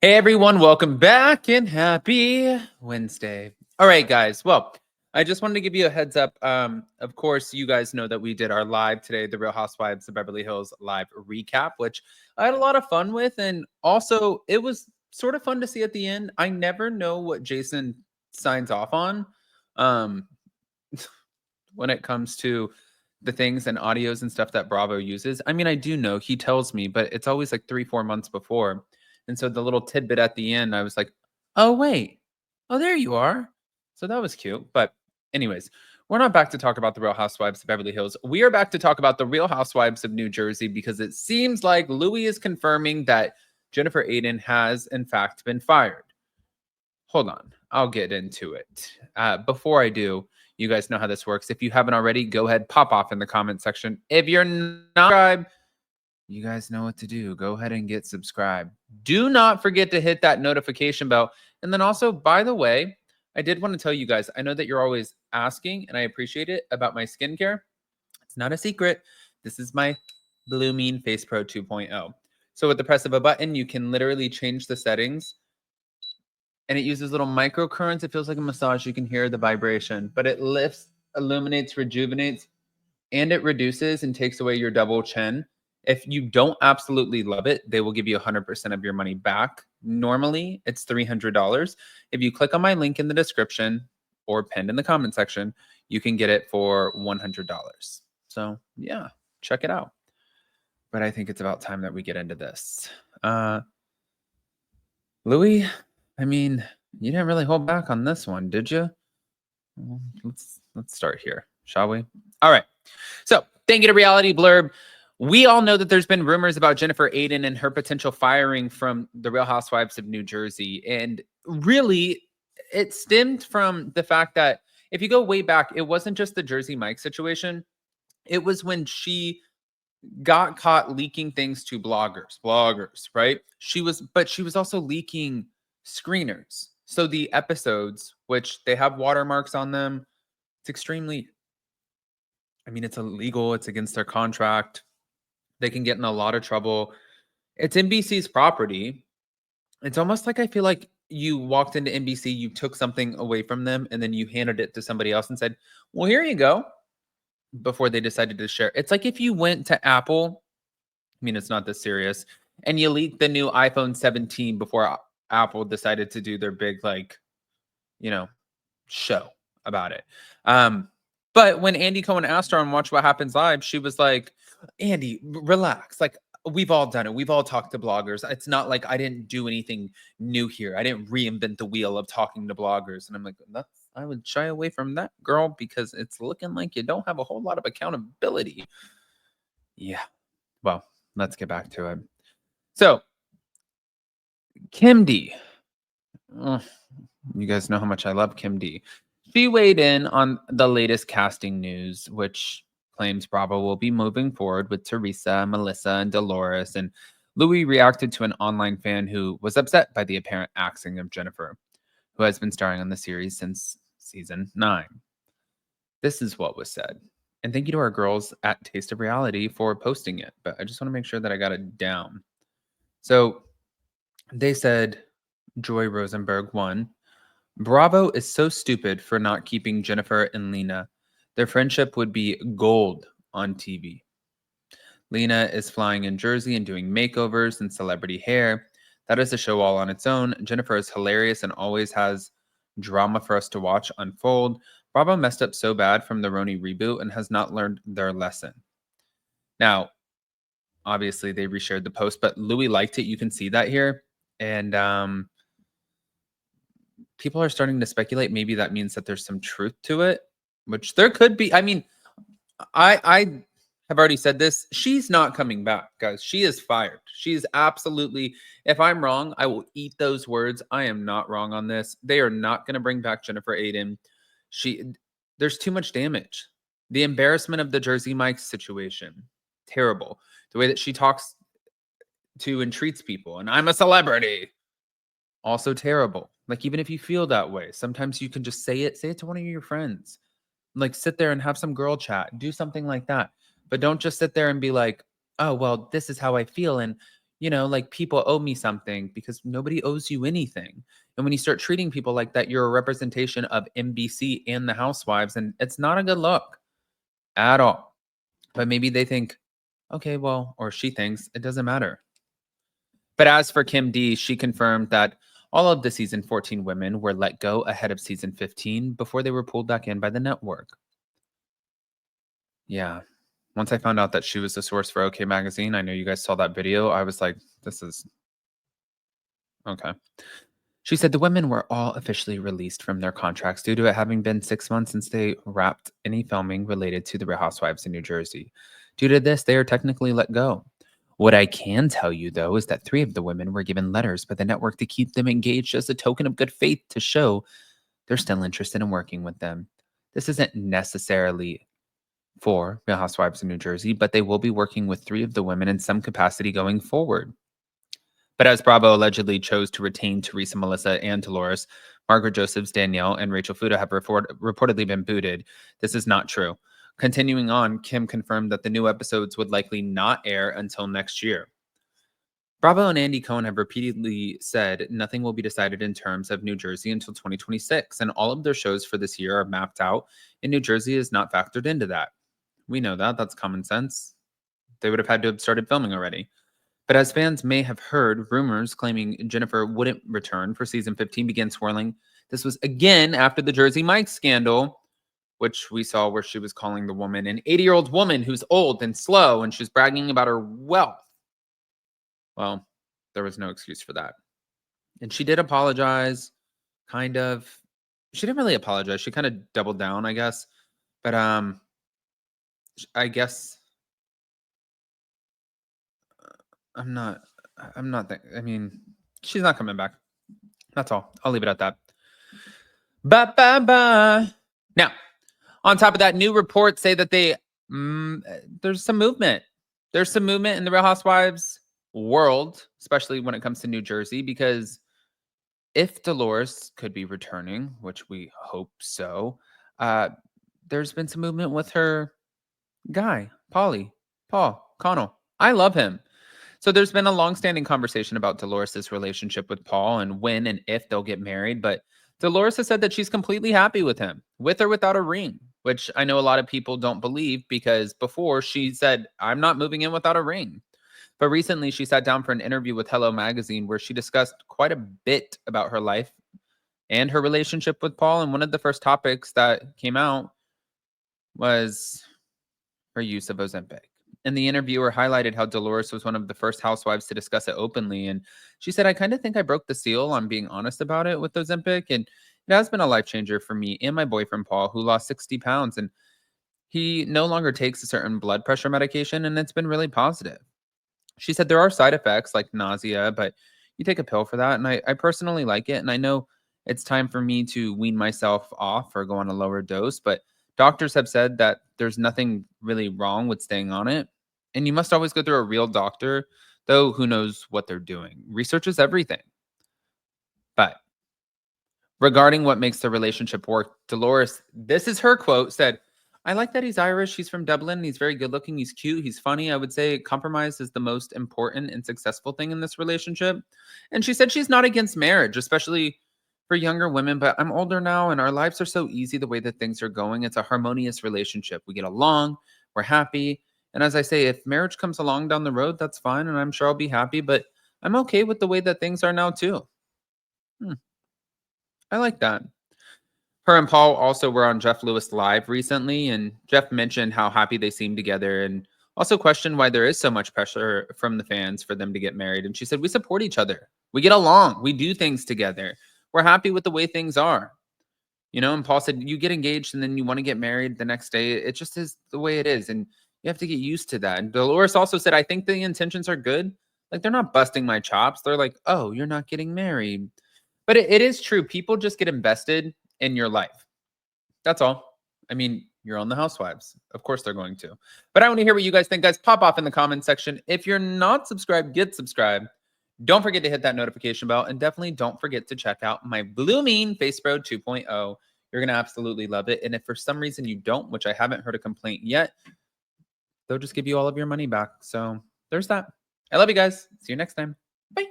Hey everyone, welcome back and happy Wednesday. All right, guys. Well, I just wanted to give you a heads up. Of course, you guys know that we did our live today, the Real Housewives of Beverly Hills live recap, which I had a lot of fun with. And also, it was sort of fun to see at the end. I never know what Jason signs off on um, when it comes to the things and audios and stuff that Bravo uses. I mean, I do know he tells me, but it's always like 3, 4 months before. And so the little tidbit at the end, I was like, oh, wait. Oh, there you are. So that was cute. But, anyways, we're not back to talk about the Real Housewives of Beverly Hills. We are back to talk about the Real Housewives of New Jersey because it seems like Louis is confirming that Jennifer Aydin has, in fact, been fired. Hold on. I'll get into it. Before I do, you guys know how this works. If you haven't already, go ahead, pop off in the comment section. If you're not subscribed, you guys know what to do. Go ahead and get subscribed. Do not forget to hit that notification bell. And then also, by the way, I did want to tell you guys, I know that you're always asking, and I appreciate it, about my skincare. It's not a secret. This is my Blue Mean Face Pro 2.0. So with the press of a button, you can literally change the settings. And it uses little microcurrents. It feels like a massage. You can hear the vibration, but it lifts, illuminates, rejuvenates, and it reduces and takes away your double chin. If you don't absolutely love it, they will give you 100% of your money back. Normally, it's $300. If you click on my link in the description or pinned in the comment section, you can get it for $100. So, yeah, check it out. But I think it's about time that we get into this. Louis, I mean, you didn't really hold back on this one, did you? Well, let's start here, shall we? All right. So, thank you to Reality Blurb. We all know that there's been rumors about Jennifer Aydin and her potential firing from the Real Housewives of New Jersey. And really, it stemmed from the fact that if you go way back, it wasn't just the Jersey Mike situation. It was when she got caught leaking things to bloggers, right? She was also leaking screeners. So the episodes, which they have watermarks on them, it's extremely, I mean, it's illegal, it's against their contract. They can get in a lot of trouble. It's NBC's property. It's almost like I feel like you walked into NBC, you took something away from them, and then you handed it to somebody else and said, well, here you go, before they decided to share. It's like if you went to Apple, I mean, it's not this serious, and you leaked the new iPhone 17 before Apple decided to do their big, like, show about it. But when Andy Cohen asked her on Watch What Happens Live, she was like, Andy, relax. Like, we've all done it. We've all talked to bloggers. It's not like I didn't do anything new here. I didn't reinvent the wheel of talking to bloggers. And I'm like, I would shy away from that, girl, because it's looking like you don't have a whole lot of accountability. Yeah. Well, let's get back to it. So, Kim D. You guys know how much I love Kim D. She weighed in on the latest casting news, which claims Bravo will be moving forward with Teresa, Melissa, and Dolores. And Louis reacted to an online fan who was upset by the apparent axing of Jennifer, who has been starring on the series since season 9. This is what was said. And thank you to our girls at Taste of Reality for posting it. But I just want to make sure that I got it down. So they said, Joy Rosenberg 1. Bravo is so stupid for not keeping Jennifer and Lena. Their friendship would be gold on TV. Lena is flying in Jersey and doing makeovers and celebrity hair. That is a show all on its own. Jennifer is hilarious and always has drama for us to watch unfold. Bravo messed up so bad from the RHONJ reboot and has not learned their lesson. Now, obviously, they reshared the post, but Louis liked it. You can see that here. And people are starting to speculate maybe that means that there's some truth to it, which there could be. I mean, I have already said this. She's not coming back, guys. She is fired. She's absolutely, if I'm wrong, I will eat those words. I am not wrong on this. They are not going to bring back Jennifer Aydin. There's too much damage. The embarrassment of the Jersey Mike situation, terrible. The way that she talks to and treats people, and I'm a celebrity, also terrible. Like, even if you feel that way, sometimes you can just say it to one of your friends. Like, sit there and have some girl chat, do something like that. But don't just sit there and be like, oh, well, this is how I feel. And like people owe me something because nobody owes you anything. And when you start treating people like that, you're a representation of NBC and the Housewives, and it's not a good look at all. But maybe they think, okay, well, or she thinks it doesn't matter. But as for Kim D, she confirmed that all of the season 14 women were let go ahead of season 15 before they were pulled back in by the network. Yeah. Once I found out that she was the source for OK Magazine, I know you guys saw that video. I was like, this is okay. She said the women were all officially released from their contracts due to it having been 6 months since they wrapped any filming related to the Real Housewives in New Jersey. Due to this, they are technically let go. What I can tell you, though, is that 3 of the women were given letters by the network to keep them engaged as a token of good faith to show they're still interested in working with them. This isn't necessarily for Real Housewives in New Jersey, but they will be working with 3 of the women in some capacity going forward. But as Bravo allegedly chose to retain Teresa, Melissa, and Dolores, Margaret Josephs, Danielle, and Rachel Fuda have reportedly been booted. This is not true. Continuing on, Kim confirmed that the new episodes would likely not air until next year. Bravo and Andy Cohen have repeatedly said nothing will be decided in terms of New Jersey until 2026, and all of their shows for this year are mapped out, and New Jersey is not factored into that. We know that. That's common sense. They would have had to have started filming already. But as fans may have heard, rumors claiming Jennifer wouldn't return for season 15 began swirling. This was again after the Jersey Mike scandal, which we saw where she was calling the woman an 80-year-old woman who's old and slow, and she's bragging about her wealth. Well, there was no excuse for that. And she did apologize, kind of. She didn't really apologize. She kind of doubled down, I guess. But I guess I'm not I mean, she's not coming back. That's all. I'll leave it at that. Ba ba ba. Now, on top of that, new reports say that there's some movement. There's some movement in the Real Housewives world, especially when it comes to New Jersey, because if Dolores could be returning, which we hope so, there's been some movement with her guy, Paul Connell. I love him. So there's been a long-standing conversation about Dolores' relationship with Paul and when and if they'll get married, but Dolores has said that she's completely happy with him, with or without a ring, which I know a lot of people don't believe because before she said, I'm not moving in without a ring. But recently she sat down for an interview with Hello Magazine where she discussed quite a bit about her life and her relationship with Paul. And one of the first topics that came out was her use of Ozempic. And the interviewer highlighted how Dolores was one of the first housewives to discuss it openly. And she said, I kind of think I broke the seal on being honest about it with Ozempic. And it has been a life changer for me and my boyfriend, Paul, who lost 60 pounds. And he no longer takes a certain blood pressure medication. And it's been really positive. She said there are side effects like nausea, but you take a pill for that. And I personally like it. And I know it's time for me to wean myself off or go on a lower dose. But doctors have said that there's nothing really wrong with staying on it. And you must always go through a real doctor, though who knows what they're doing. Research is everything. But regarding what makes the relationship work, Dolores, this is her quote, said, I like that he's Irish. He's from Dublin. He's very good looking. He's cute. He's funny. I would say compromise is the most important and successful thing in this relationship. And she said she's not against marriage, especially for younger women. But I'm older now and our lives are so easy the way that things are going. It's a harmonious relationship. We get along. We're happy. And as I say, if marriage comes along down the road, that's fine. And I'm sure I'll be happy. But I'm okay with the way that things are now, too. I like that. Her and Paul also were on Jeff Lewis Live recently, and Jeff mentioned how happy they seem together and also questioned why there is so much pressure from the fans for them to get married. And she said, we support each other. We get along. We do things together. We're happy with the way things are. And Paul said, you get engaged and then you want to get married the next day. It just is the way it is. And you have to get used to that. And Dolores also said, I think the intentions are good. Like, they're not busting my chops. They're like, oh, you're not getting married. But it is true. People just get invested in your life. That's all. I mean, you're on the Housewives. Of course they're going to. But I want to hear what you guys think, guys. Pop off in the comment section. If you're not subscribed, get subscribed. Don't forget to hit that notification bell. And definitely don't forget to check out my blooming Face Bro 2.0. You're going to absolutely love it. And if for some reason you don't, which I haven't heard a complaint yet, they'll just give you all of your money back. So there's that. I love you guys. See you next time.